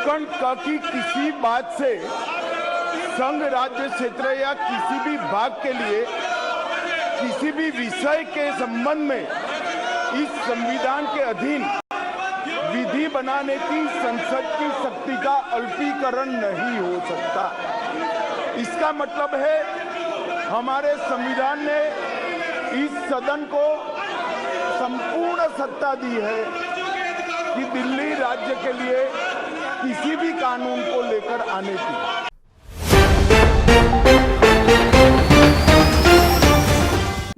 की किसी बात से संघ राज्य क्षेत्र या किसी भी भाग के लिए किसी भी विषय के संबंध में इस संविधान के अधीन विधि बनाने की संसद की शक्ति का अल्पीकरण नहीं हो सकता। इसका मतलब है हमारे संविधान ने इस सदन को संपूर्ण सत्ता दी है कि दिल्ली राज्य के लिए किसी भी कानून को लेकर आने की।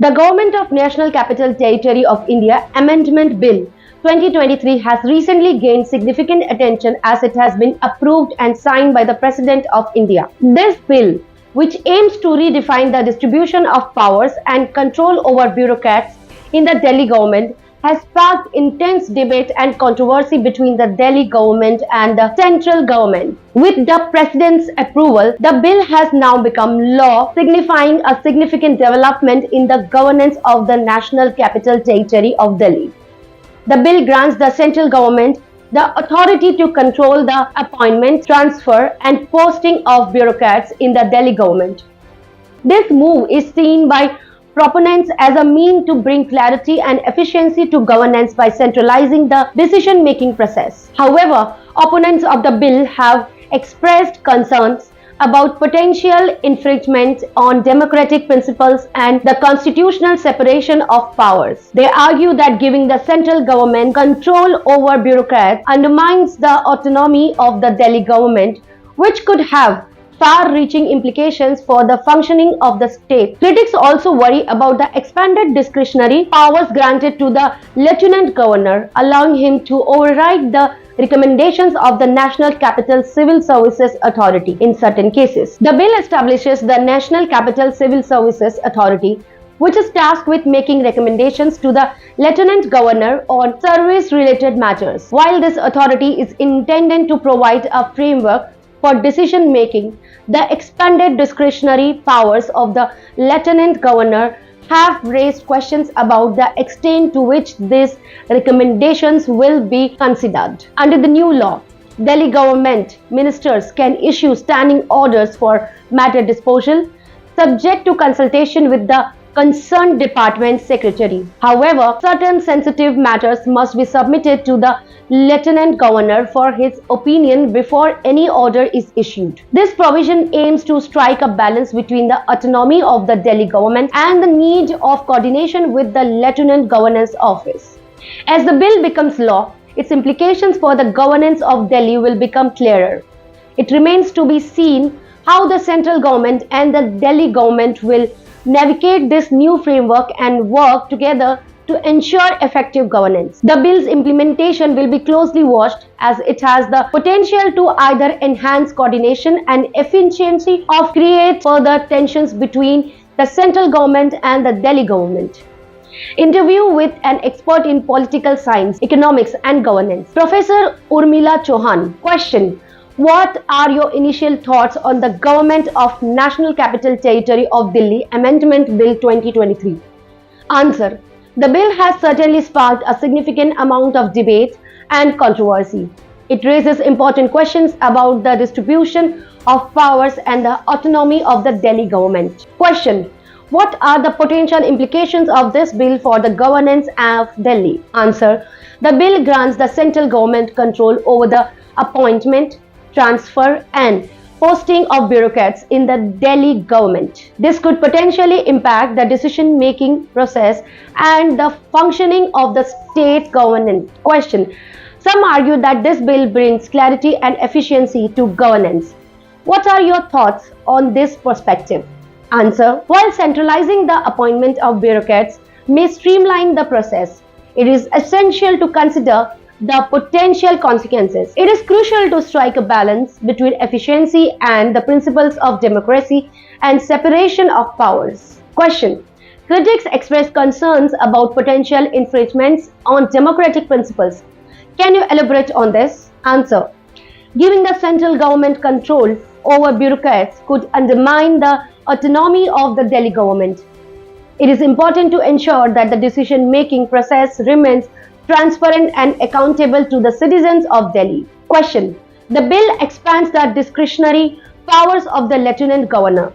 The Government of National Capital Territory of India Amendment Bill 2023 has recently gained significant attention as it has been approved and signed by the President of India. This bill, which aims to redefine the distribution of powers and control over bureaucrats in the Delhi government, has sparked intense debate and controversy between the Delhi government and the central government. With the President's approval, the bill has now become law, signifying a significant development in the governance of the National Capital Territory of Delhi. The bill grants the central government the authority to control the appointment, transfer and posting of bureaucrats in the Delhi government. This move is seen by proponents as a means to bring clarity and efficiency to governance by centralizing the decision-making process. However, opponents of the bill have expressed concerns about potential infringement on democratic principles and the constitutional separation of powers. They argue that giving the central government control over bureaucrats undermines the autonomy of the Delhi government, which could have far-reaching implications for the functioning of the state. Critics also worry about the expanded discretionary powers granted to the Lieutenant Governor, allowing him to override the recommendations of the National Capital Civil Services Authority in certain cases. The bill establishes the National Capital Civil Services Authority, which is tasked with making recommendations to the Lieutenant Governor on service-related matters. While this authority is intended to provide a framework for decision-making, the expanded discretionary powers of the Lieutenant Governor have raised questions about the extent to which these recommendations will be considered. Under the new law, Delhi government ministers can issue standing orders for matter disposal, subject to consultation with the concerned department secretary. However, certain sensitive matters must be submitted to the Lieutenant Governor for his opinion before any order is issued. This provision aims to strike a balance between the autonomy of the Delhi government and the need of coordination with the Lieutenant Governor's office. As the bill becomes law, its implications for the governance of Delhi will become clearer. It remains to be seen how the central government and the Delhi government will navigate this new framework and work together to ensure effective governance. The bill's implementation will be closely watched as it has the potential to either enhance coordination and efficiency or create further tensions between the central government and the Delhi government. Interview with an expert in political science, economics and governance, Professor Urmila Chauhan. Question: what are your initial thoughts on the Government of National Capital Territory of Delhi Amendment Bill 2023? Answer: the bill has certainly sparked a significant amount of debate and controversy. It raises important questions about the distribution of powers and the autonomy of the Delhi government. Question: what are the potential implications of this bill for the governance of Delhi? Answer: the bill grants the central government control over the appointment, transfer and posting of bureaucrats in the Delhi government. This could potentially impact the decision-making process and the functioning of the state governance. Question: some argue that this bill brings clarity and efficiency to governance. What are your thoughts on this perspective? Answer: while centralizing the appointment of bureaucrats may streamline the process, it is essential to consider the potential consequences. It is crucial to strike a balance between efficiency and the principles of democracy and separation of powers. Question: critics express concerns about potential infringements on democratic principles. Can you elaborate on this? Answer: giving the central government control over bureaucrats could undermine the autonomy of the Delhi government. It is important to ensure that the decision-making process remains transparent and accountable to the citizens of Delhi. Question: The bill expands the discretionary powers of the Lieutenant Governor.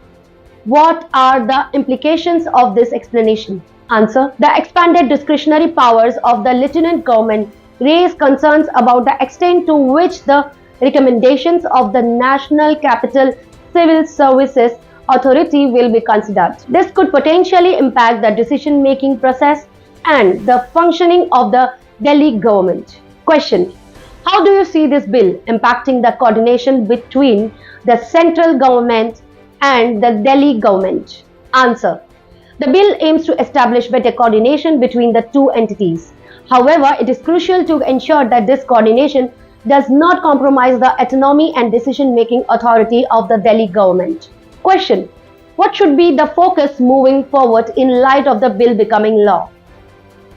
What are the implications of this explanation? Answer. The expanded discretionary powers of the Lieutenant Government raise concerns about the extent to which the recommendations of the National Capital Civil Services Authority will be considered. This could potentially impact the decision-making process and the functioning of the Delhi government. Question. How do you see this bill impacting the coordination between the central government and the Delhi government? Answer. The bill aims to establish better coordination between the two entities. However, it is crucial to ensure that this coordination does not compromise the autonomy and decision-making authority of the Delhi government. Question. What should be the focus moving forward in light of the bill becoming law?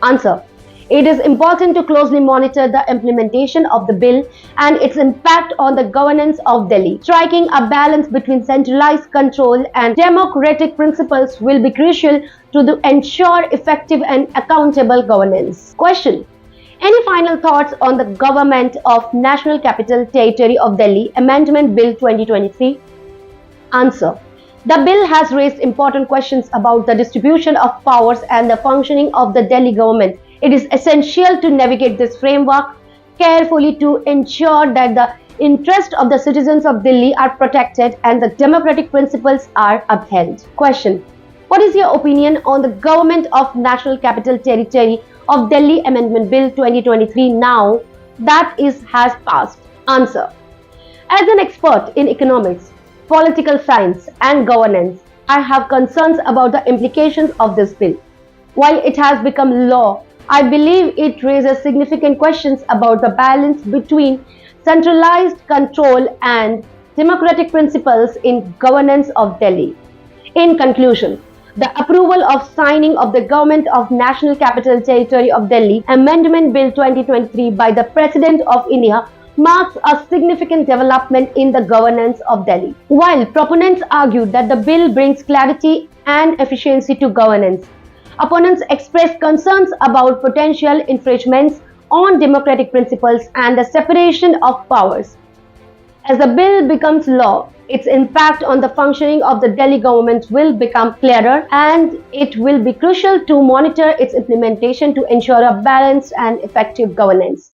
Answer. It is important to closely monitor the implementation of the bill and its impact on the governance of Delhi. Striking a balance between centralized control and democratic principles will be crucial to ensure effective and accountable governance. Question. Any final thoughts on the Government of National Capital Territory of Delhi Amendment Bill 2023? Answer. The bill has raised important questions about the distribution of powers and the functioning of the Delhi government. It is essential to navigate this framework carefully to ensure that the interests of the citizens of Delhi are protected and the democratic principles are upheld. Question. What is your opinion on the Government of National Capital Territory of Delhi Amendment Bill 2023 now that has passed? Answer. As an expert in economics, political science and governance, I have concerns about the implications of this bill. While it has become law, I believe it raises significant questions about the balance between centralized control and democratic principles in governance of Delhi. In conclusion, the approval of signing of the Government of National Capital Territory of Delhi Amendment Bill 2023 by the President of India marks a significant development in the governance of Delhi. While proponents argue that the bill brings clarity and efficiency to governance, opponents express concerns about potential infringements on democratic principles and the separation of powers. As the bill becomes law, its impact on the functioning of the Delhi government will become clearer, and it will be crucial to monitor its implementation to ensure a balanced and effective governance.